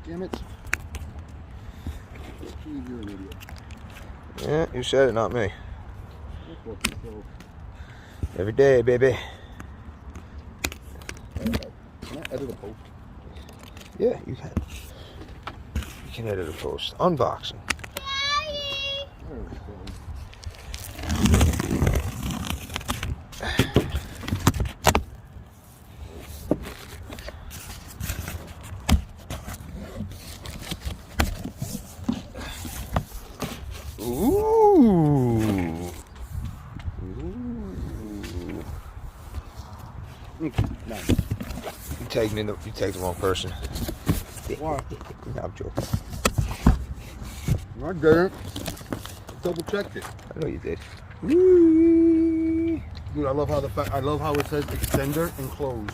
Damn it. You're an idiot. Yeah, you said it, not me. Every day, baby. Can I edit a post? Yeah, you can. You can edit a post. Unboxing. Ooh. Nice. You take the wrong person. Why? No, I'm joking. I didn't. Double checked it. I know you did. Whee! Dude, I love how I love how it says extender enclosed.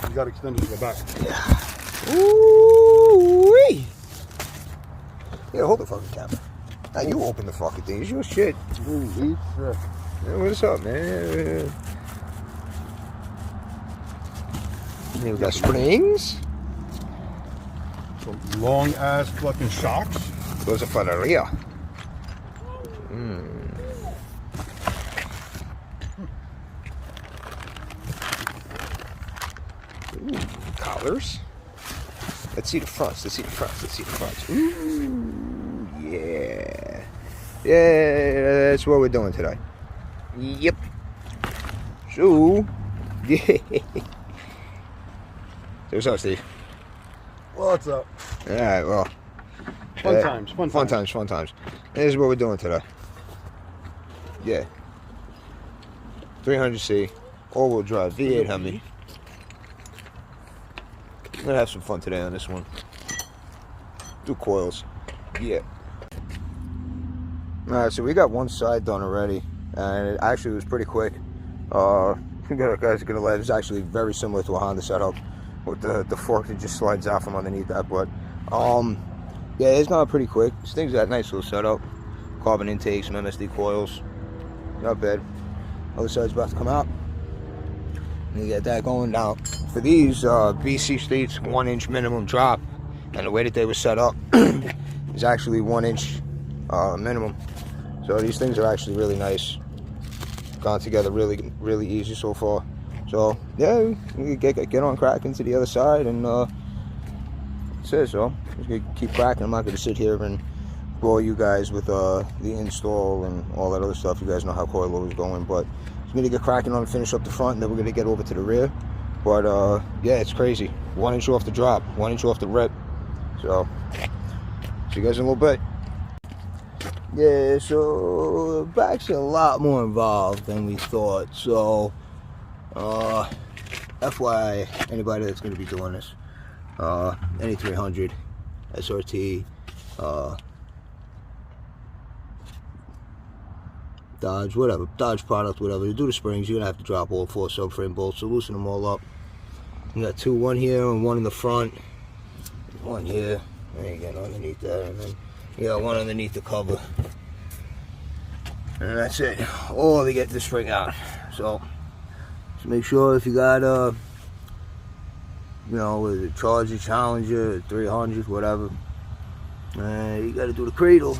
You got extenders in the back. Yeah. Ooh-wee! Yeah, hold the fucking camera. Now you open the fucking thing. It's your shit. Ooh, Yeah, what's up, man? We got springs. Some long ass fucking shocks. Those are for the rear. Ooh, collars. Let's see the fronts. Let's see the fronts. Let's see the fronts. Ooh, yeah. Yeah, that's what we're doing today. Yep. So, yeah. So what's up, Steve? What's up? All right, well. Fun times. Fun times. This is what we're doing today. Yeah. 300C, all-wheel drive, V8 Hemi. I'm gonna have some fun today on this one. Do coils. Yeah. Alright, so we got one side done already, and it actually was pretty quick. You guys are gonna let it's actually very similar to a Honda setup with the fork that just slides out from underneath that, but yeah, it's gone pretty quick. This thing's got a nice little setup. Carbon intakes and MSD coils. Not bad. Other side's about to come out. And you get that going now. For these, BC states 1 inch minimum drop, and the way that they were set up is actually 1 inch minimum. So these things are actually really nice. Gone together really easy so far. So yeah, we can get on cracking to the other side, and that's it. So just gonna keep cracking. I'm not gonna sit here and bore you guys with the install and all that other stuff. You guys know how coilover is going, but I'm gonna get cracking on and finish up the front, and then we're gonna get over to the rear. But yeah, it's crazy. 1 inch off the drop, 1 inch off the rip. So see you guys in a little bit. Yeah, so the back's a lot more involved than we thought. So FYI, anybody that's going to be doing this, any 300, SRT, Dodge, whatever, Dodge product, whatever, to do the springs, you're going to have to drop all 4 subframe bolts, so loosen them all up. You got 2, 1 here and 1 in the front, 1 here, and you get underneath that, and then you got 1 underneath the cover. And that's it, or they get the spring out. So just make sure if you got you know, a Charger, Challenger, 300, whatever, you got to do the cradle.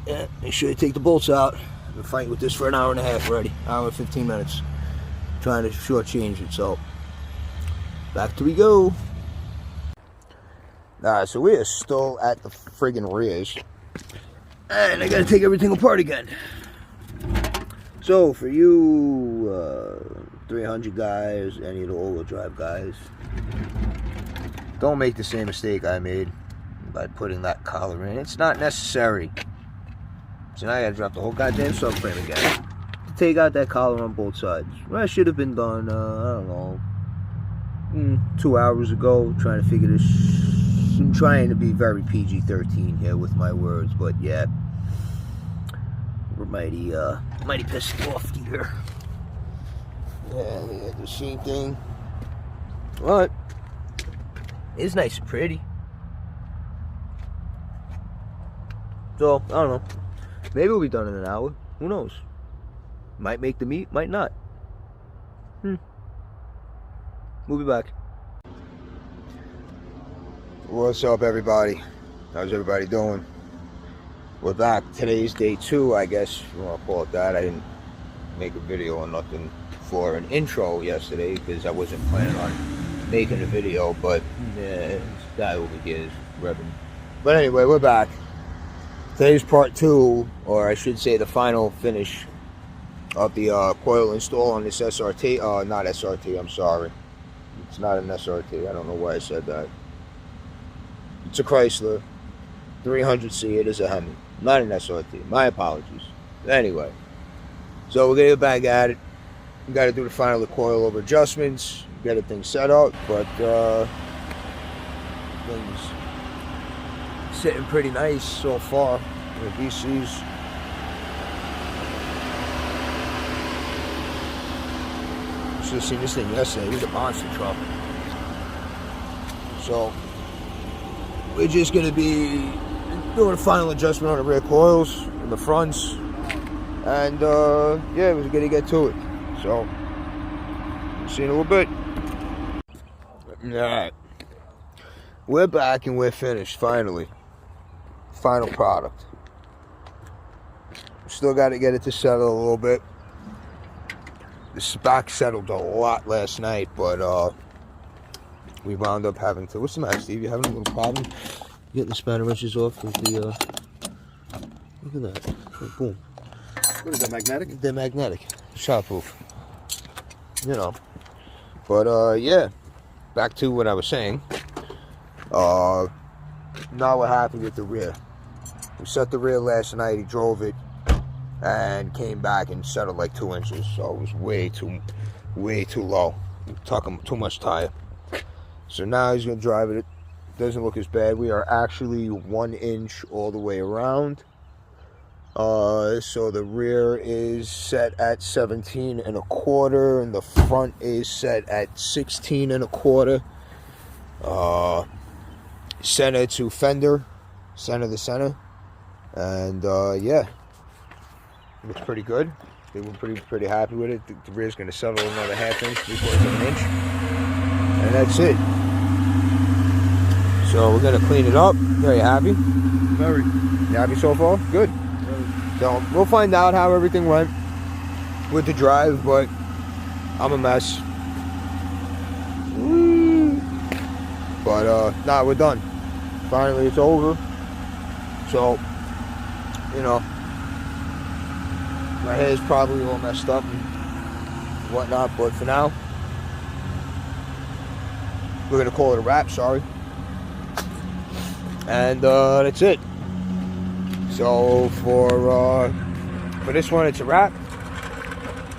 Yeah, make sure you take the bolts out. I've been fighting with this for an hour and a half already, hour and 15 minutes, trying to shortchange it. So back to we go. Alright, so we are still at the friggin' rears, and I gotta take everything apart again. So for you 300 guys, any of the all-wheel drive guys, don't make the same mistake I made by putting that collar in. It's not necessary. So now I gotta drop the whole goddamn subframe again to take out that collar on both sides. Well, that should have been done, I don't know, 2 hours ago, trying to figure this. I'm trying to be very PG-13 here with my words, but yeah, we're mighty pissed off here. Yeah, they had the same thing. But it's nice and pretty. So I don't know. Maybe we'll be done in an hour. Who knows? Might make the meet, might not. We'll be back. What's up, everybody? How's everybody doing? We're back. Today's day 2, I guess you want to call it that. I didn't make a video or nothing for an intro yesterday because I wasn't planning on making a video, but this guy over here is revving. But anyway, we're back. Today's part 2, or I should say the final finish of the coil install on this SRT. Not SRT, I'm sorry. It's not an SRT. I don't know why I said that. It's a Chrysler 300C. It is a Hemi, not an SRT. My apologies. Anyway, so we're gonna get back at it. We got to do the final coilover adjustments, get everything set up, but things sitting pretty nice so far. The DCs. Should have seen this thing yesterday. It was a monster truck. So we're just gonna be doing a final adjustment on the rear coils and the fronts, and yeah, we're gonna get to it. So see you in a little bit. Alright, we're back and we're finished finally. Final product. Still got to get it to settle a little bit. The stock settled a lot last night, but we wound up having to. What's the matter, Steve? You having a little problem getting the spanner wrenches off with the look at that. Oh, boom. What is that, magnetic? They're magnetic. Shotproof. You know. But yeah. Back to what I was saying. Now we're happy with the rear. We set the rear last night, he drove it and came back and settled like 2 inches, so it was way too low. Took him too much tire. So now he's gonna drive it. It doesn't look as bad. We are actually 1 inch all the way around. So the rear is set at 17 1/4 and the front is set at 16 1/4. Center to fender, center to center, and yeah, looks pretty good. They were pretty happy with it. The rear's going to settle another 1/2 inch, 3/4 of an inch, and that's it. So we're going to clean it up. Very happy. Very. You happy so far? Good. Very. So we'll find out how everything went with the drive, but I'm a mess. But nah, we're done. Finally, it's over. So, you know, my hair's probably all messed up and whatnot, but for now, we're gonna call it a wrap. Sorry, and that's it. So for this one, it's a wrap.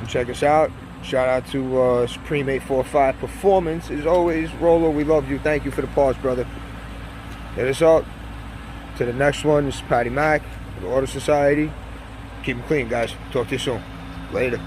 Check us out. Shout out to Supreme 845 Performance. As always, Rolo, we love you. Thank you for the parts, brother. Hit us up. To the next one, this is Patty Mac, the Auto Society. Keep them clean, guys. Talk to you soon. Later.